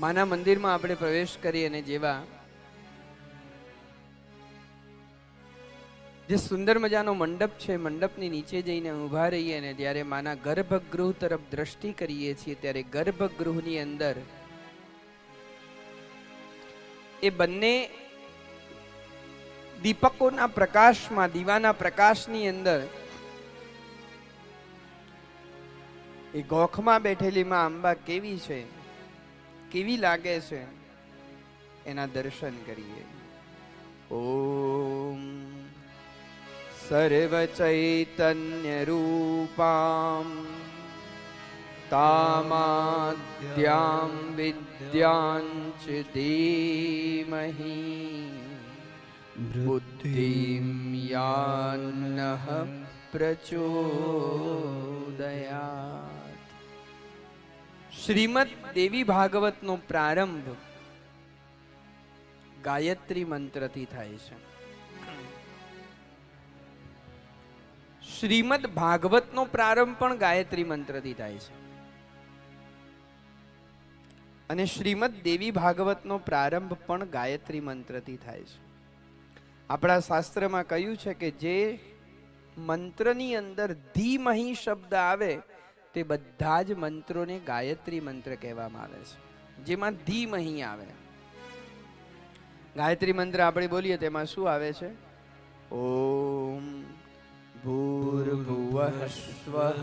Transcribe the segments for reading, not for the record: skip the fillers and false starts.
માના મંદિરમાં આપણે પ્રવેશ કરી અને જેવા જે સુંદર મજાનો મંડપ છે, મંડપની નીચે જઈને ઊભા રહીએ અને જ્યારે માના ગર્ભગૃહ તરફ દ્રષ્ટિ કરીએ છીએ ત્યારે ગર્ભગૃહની અંદર એ બંને દીપકોના પ્રકાશમાં, દીવાના પ્રકાશની અંદર એ ગોખમાં બેઠેલી માં અંબા કેવી છે, કેવી લાગે છે, એના દર્શન કરીએ. ઓમ સર્વ ચૈતન્ય રૂપામ તામાદ્યામ વિદ્યાંચ ધીમહિ બુદ્ધિમ યાન્નઃ પ્રચોદયાત. શ્રીમદ દેવી ભાગવતનો પ્રારંભ ગાયત્રી મંત્રથી થાય છે. શ્રીમદ ભાગવતનો પ્રારંભ પણ ગાયત્રી મંત્રથી થાય છે અને શ્રીમદ દેવી ભાગવતનો પ્રારંભ પણ ગાયત્રી મંત્રથી થાય છે. આપણા શાસ્ત્રમાં કહ્યું છે કે જે મંત્રની અંદર ધીમહિ શબ્દ આવે તે બધા જ મંત્રોને ગાયત્રી મંત્ર કહેવામાં આવે છે. જેમાં ધીમહિ આવે, ગાયત્રી મંત્ર આપણે બોલીએ તેમાં શું આવે છે? ઓમ ભૂર્ભુવઃ સ્વઃ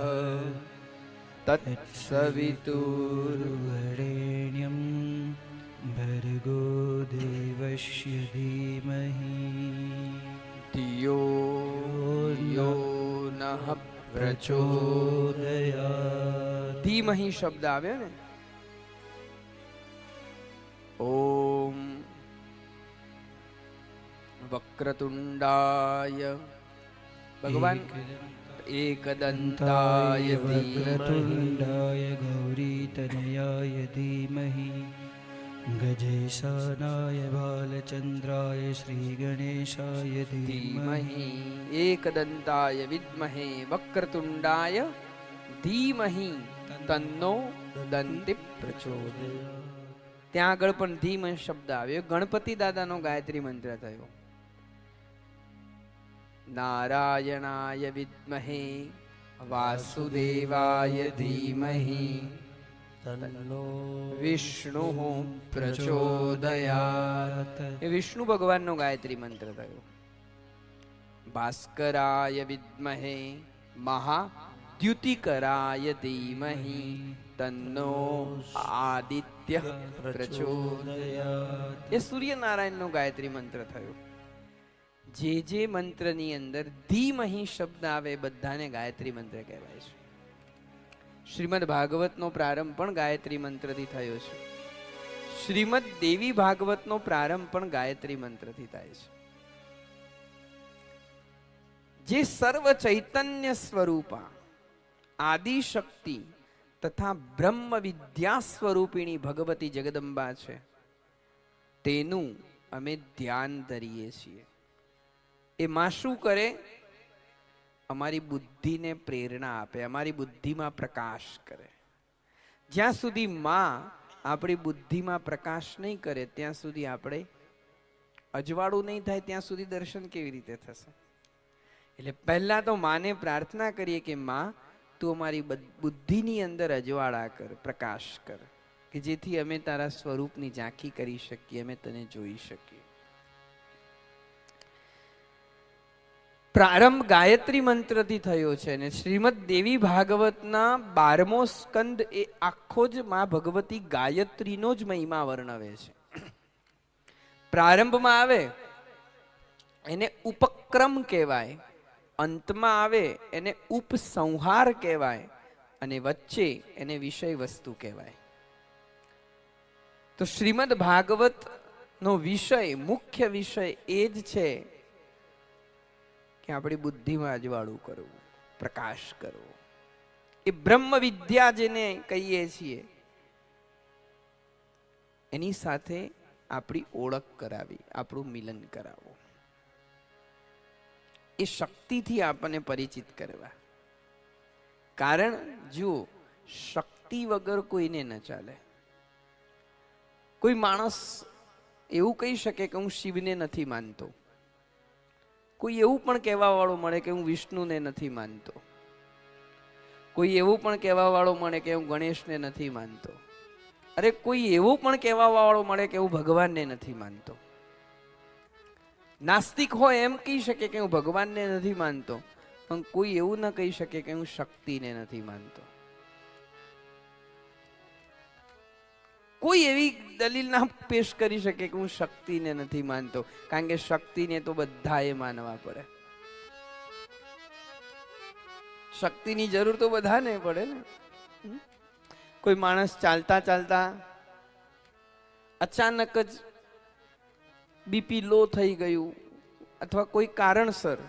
તત્સવિતુર્વરેણ્યં ભર્ગો દેવસ્ય ધીમહિ ધિયો યો નઃ પ્રચોદયાત. ધીમહિ શબ્દ આવ્યો ને. ઓમ વક્રતુંડાય ભગવાન एकदन्ताय वक्रतुण्डाय गौरीतनयाय धीमहि गजेशानाय बालचन्द्राय श्रीगणेशाय धीमहि एकदन्ताय विद्महे वक्रतुण्डाय धीमहि तन्नो दन्ति प्रचोदयात्. ત્યાં આગળ પણ ધીમ શબ્દ આવ્યો. ગણપતિ દાદાનો ગાયત્રી મંત્ર થયો. નારાયણાય વિદ્મહે વાસુદેવાય ધીમહિ તન્નો વિષ્ણુઃ પ્રચોદયાત. એ વિષ્ણુ ભગવાનનો ગાયત્રી મંત્ર થયો. ભાસ્કરાય વિદ્મહે મહાદ્યુતિકરાય ધીમહિ તન્નો આદિત્ય પ્રચોદયાત. એ સૂર્યનારાયણનો ગાયત્રી મંત્ર થયો. જે જે મંત્રની અંદર ધીમહિ શબ્દ આવે બધાને ગાયત્રી મંત્ર કહેવાય છે. શ્રીમદ ભાગવતનો પ્રારંભ પણ ગાયત્રી મંત્રથી થયો છે. શ્રીમદ દેવી ભાગવતનો પ્રારંભ પણ ગાયત્રી મંત્રથી થાય છે. જે સર્વ ચૈતન્ય સ્વરૂપા આદિ શક્તિ તથા બ્રહ્મ વિદ્યા સ્વરૂપિણી ભગવતી જગદંબા છે તેનું અમે ધ્યાન ધરીએ છીએ. એ માં શું કરે? અમારી બુદ્ધિને પ્રેરણા આપે, અમારી બુદ્ધિમાં પ્રકાશ કરે. જ્યાં સુધી માં આપણી બુદ્ધિમાં પ્રકાશ નહીં કરે ત્યાં સુધી આપણે અજવાળું નહીં થાય ત્યાં સુધી દર્શન કેવી રીતે થશે? એટલે પહેલા તો માને પ્રાર્થના કરીએ કે માં તું અમારી બુદ્ધિની અંદર અજવાળા કર, પ્રકાશ કર, કે જેથી અમે તારા સ્વરૂપની ઝાંખી કરી શકીએ, અમે તને જોઈ શકીએ. પ્રારંભ ગાયત્રી મંત્રથી થયો છે અને શ્રીમદ દેવી ભાગવતના 12મો સ્કંદ એ આખો જ માં ભગવતી ગાયત્રીનો જ મહિમા વર્ણવે છે. પ્રારંભમાં આવે એને ઉપક્રમ કહેવાય, અંતમાં આવે એને ઉપસંહાર કહેવાય અને વચ્ચે એને વિષય વસ્તુ કહેવાય. તો શ્રીમદ ભાગવતનો વિષય, મુખ્ય વિષય એ જ છે કે આપણી બુદ્ધિમાં અજવાળું કરવું, પ્રકાશ કરવો. એ બ્રહ્મ વિદ્યા જેને કહીએ છીએ એની સાથે આપણી ઓળખ કરાવી, આપણું મિલન કરાવવું. એ શક્તિથી આપણને પરિચિત કરવા. કારણ જો શક્તિ વગર કોઈને ન ચાલે. કોઈ માણસ એવું કહી શકે કે હું શિવને નથી માનતો, કોઈ એવું પણ કહેવા વાળો મળે કે હું વિષ્ણુને નથી માનતો, કોઈ એવું પણ કહેવા વાળો મળે કે હું ગણેશને નથી માનતો, અરે કોઈ એવું પણ કહેવા વાળો મળે કે હું ભગવાનને નથી માનતો. નાસ્તિક હોય એમ કહી શકે કે હું ભગવાનને નથી માનતો, પણ કોઈ એવું ન કહી શકે કે હું શક્તિને નથી માનતો. કોઈ એવી દલીલ ના પેશ કરી શકે કે હું શક્તિને નથી માનતો, કારણ કે શક્તિને તો બધાએ માનવા પડે. શક્તિની જરૂર તો બધાને પડે ને. કોઈ માણસ ચાલતા ચાલતા અચાનક જ બીપી લો થઈ ગયું અથવા કોઈ કારણસર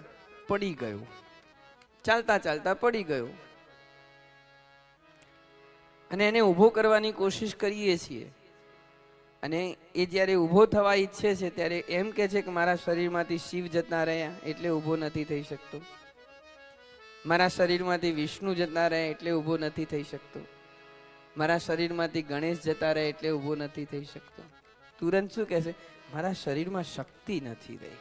પડી ગયું, ચાલતા ચાલતા પડી ગયું, અને એને ઊભો કરવાની કોશિશ કરીએ છીએ, અને એ જ્યારે ઊભો થવા ઈચ્છે છે ત્યારે એમ કહે છે કે મારા શરીરમાંથી શિવ જતા રહ્યા એટલે ઊભો નથી થઈ શકતો, મારા શરીરમાંથી વિષ્ણુ જતા રહ્યા એટલે ઊભો નથી થઈ શકતો, મારા શરીરમાંથી ગણેશ જતા રહે એટલે ઊભો નથી થઈ શકતો. તુરંત શું કહેશે? મારા શરીરમાં શક્તિ નથી રહી,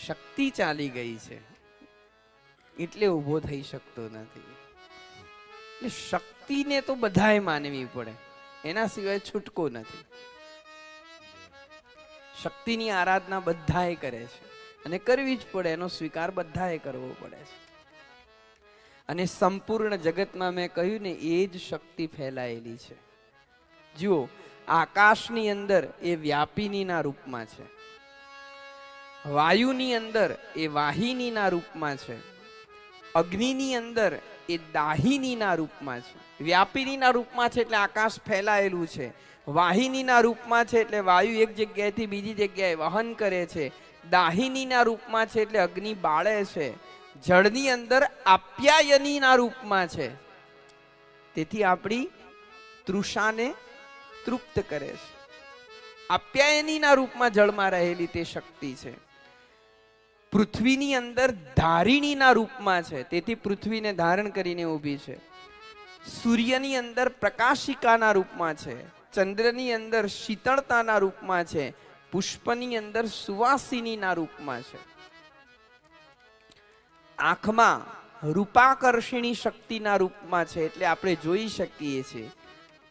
શક્તિ ચાલી ગઈ છે એટલે ઊભો થઈ શકતો નથી. એટલે શક્તિને તો બધાએ માનવી પડે, એના સિવાય છૂટકો નથી. શક્તિની આરાધના બધાએ કરે છે અને કરવી જ પડે, એનો સ્વીકાર બધાએ કરવો પડે છે. અને સંપૂર્ણ જગતમાં મેં કહ્યું ને, એ જ શક્તિ ફેલાયેલી છે. જુઓ, આકાશની અંદર એ વ્યાપિનીના રૂપમાં છે, વાયુની અંદર એ વાહિનીના રૂપમાં છે, અગ્નિની અંદર એ દાહિનીના રૂપમાં છે. વ્યાપિનીના રૂપમાં છે એટલે આકાશ ફેલાયેલું છે, વાહિનીના રૂપમાં છે એટલે વાયુ એક જગ્યાએથી બીજી જગ્યાએ વહન કરે છે, દાહિનીના રૂપમાં છે એટલે અગ્નિ બાળે છે, જળની અંદર આપ્યાયનીના રૂપમાં છે, તેથી આપણી તૃષાને તૃપ્ત કરે છે. આપ્યાયનીના રૂપમાં જળમાં રહેલી તે શક્તિ છે. પૃથ્વીની અંદર ધારિણીના રૂપમાં છે, તેથી પૃથ્વીને ધારણ કરીને ઊભી છે. સૂર્યની અંદર પ્રકાશિકાના રૂપમાં છે, ચંદ્રની અંદર શીતળતાના રૂપમાં છે, પુષ્પની અંદર સુવાસિનીના રૂપમાં છે. આંખમાં રૂપાકર્ષિણી શક્તિના રૂપમાં છે એટલે આપણે જોઈ શકીએ છીએ.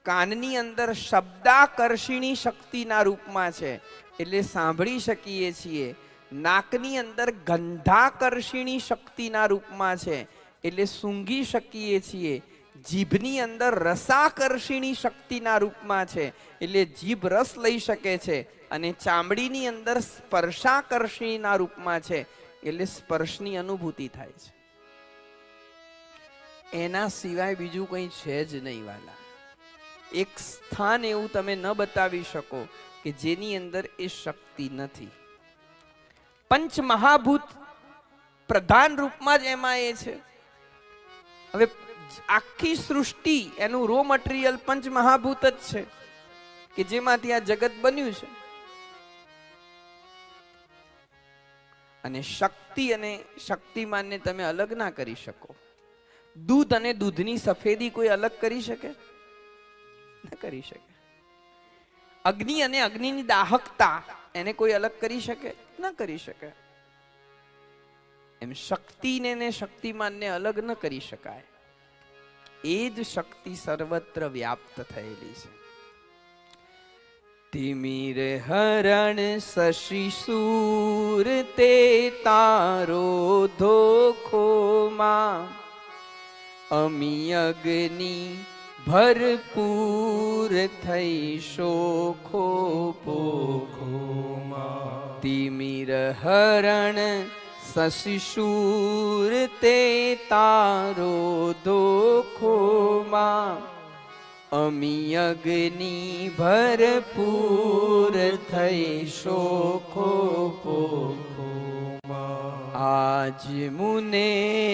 કાનની અંદર શબ્દાકર્ષિણી શક્તિના રૂપમાં છે એટલે સાંભળી શકીએ છીએ. નાકની અંદર ગંધાકર્ષિણી શક્તિના રૂપમાં છે એટલે સૂંઘી શકીએ છીએ. જીભની અંદર રસાકર્ષિણી શક્તિના રૂપમાં છે એટલે જીભ રસ લઈ શકે છે. અને ચામડીની અંદર સ્પર્શાકર્ષિણીના રૂપમાં છે એટલે સ્પર્શની અનુભૂતિ થાય છે. એના સિવાય બીજું કંઈ છે જ નહીં વાલા. એક સ્થાન એવું તમે ન બતાવી શકો કે જેની અંદર એ શક્તિ નથી. પંચ મહાભૂત પ્રધાન રૂપમાં જ એમાં એ છે. હવે આખી સૃષ્ટિ એનું રો મટીરિયલ પંચ મહાભૂત જ છે કે જેમાંથી આ જગત બન્યું છે. અને શક્તિ અને શક્તિમાનને તમે અલગ ના કરી શકો. દૂધ અને દૂધની સફેદી કોઈ અલગ કરી શકે? ન કરી શકે. અગ્નિ અને અગ્નિની દાહકતા એને કોઈ અલગ કરી શકે? ન કરી શકે. એમ શક્તિને ને શક્તિમાનને અલગ ન કરી શકાય. એ જ શક્તિ સર્વત્ર વ્યાપ્ત થયેલી છે. તિમિર હરણ શશી સૂર તે તારો ધોખોમાં અમી અગ્નિ ભરપૂર થઈ શોખો પોખોમાં. તિમિર હરણ શશી સૂર તે તારો ધોખોમાં અમી અગ્નિ ભરપૂર થઈ શોખો પોખોમાં. આજ મુને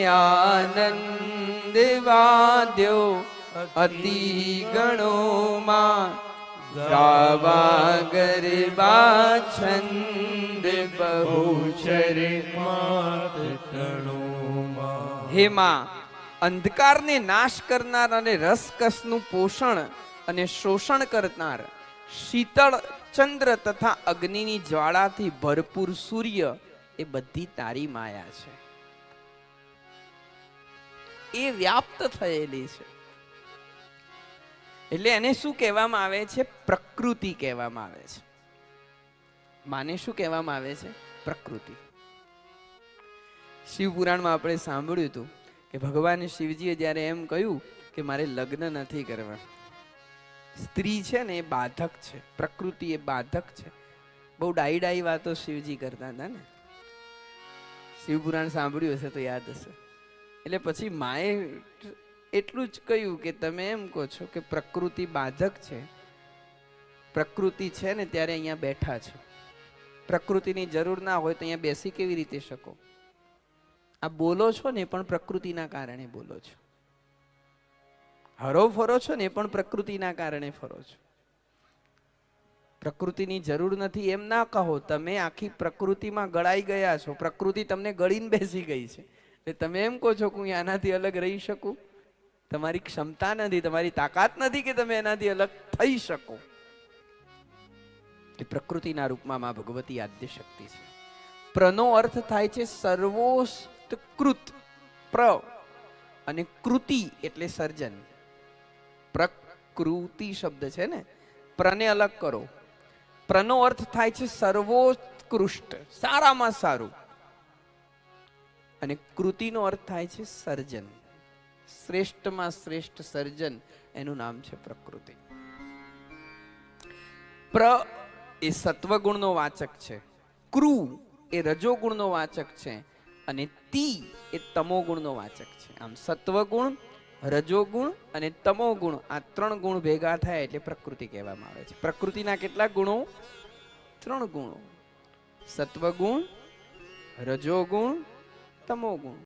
આનંદ વાદ્યો અતિ ગણોમાં ગાવા ગરબા છંદ બહુચર માત તણોમાં. હે માં, અંધકારને નાશ કરનાર અને રસકસનું પોષણ અને શોષણ કરનાર શીતળ ચંદ્ર તથા અગ્નિની જ્વાળાથી ભરપૂર સૂર્ય એ બધી તારી માયા છે. એ વ્યાપ્ત થયેલી છે. એટલે એને શું કહેવામાં આવે છે? પ્રકૃતિ કહેવામાં આવે છે. માને શું કહેવામાં આવે છે? પ્રકૃતિ. શિવ પુરાણમાં આપણે સાંભળ્યું હતું કે ભગવાન શિવજીએ જ્યારે એમ કહ્યું કે મારે લગ્ન નથી કરવા, સ્ત્રી છે ને એ બાધક છે, પ્રકૃતિ એ બાધક છે. બહુ ડાઈ ડાઈ વાતો શિવજી કરતા હતા ને. શિવ પુરાણ સાંભળ્યું હશે તો યાદ હશે. એટલે પછી માએ એટલું જ કહ્યું કે તમે એમ કહો છો કે પ્રકૃતિ બાધક છે, પ્રકૃતિ છે ને ત્યારે અહીંયા બેઠા છો, પ્રકૃતિની જરૂર ના હોય તો અહીંયા બેસી કેવી રીતે શકો? આ બોલો છો ને પણ પ્રકૃતિના કારણે બોલો છો, હરો ફરો છો ને પણ પ્રકૃતિના કારણે ફરો છો. પ્રકૃતિની જરૂર નથી એમ ના કહો. તમે આખી પ્રકૃતિમાં ગળાઈ ગયા છો, પ્રકૃતિ તમને ગળીને બેસી ગઈ છે. એટલે તમે એમ કહો છો કે હું આનાથી અલગ રહી શકું? તમારી ક્ષમતા નથી, તમારી તાકાત નથી કે તમે એનાથી અલગ થઈ શકો. એ પ્રકૃતિના રૂપમાં માં ભગવતી આદ્ય શક્તિ છે. પ્રનો અર્થ થાય છે સર્વોત્કૃત. પ્ર અને કૃતિ એટલે સર્જન. પ્રકૃતિ શબ્દ છે ને, પ્રને અલગ કરો. પ્રનો અર્થ થાય છે સર્વોત્કૃષ્ટ, સારામાં સારું. અને કૃતિનો અર્થ થાય છે સર્જન, શ્રેષ્ઠમાં શ્રેષ્ઠ સર્જન. એનું નામ છે પ્રકૃતિ. પ્ર એ સત્વગુણનો વાચક છે, કૃ એ રજોગુણનો વાચક છે, અને તિ એ તમોગુણનો વાચક છે. આમ સત્વગુણ, રજોગુણ અને તમોગુણ, આ 3 ગુણ ભેગા થાય એટલે પ્રકૃતિ કહેવામાં આવે છે. પ્રકૃતિના કેટલા ગુણો? 3 ગુણો. સત્વગુણ, રજોગુણ, તમોગુણ.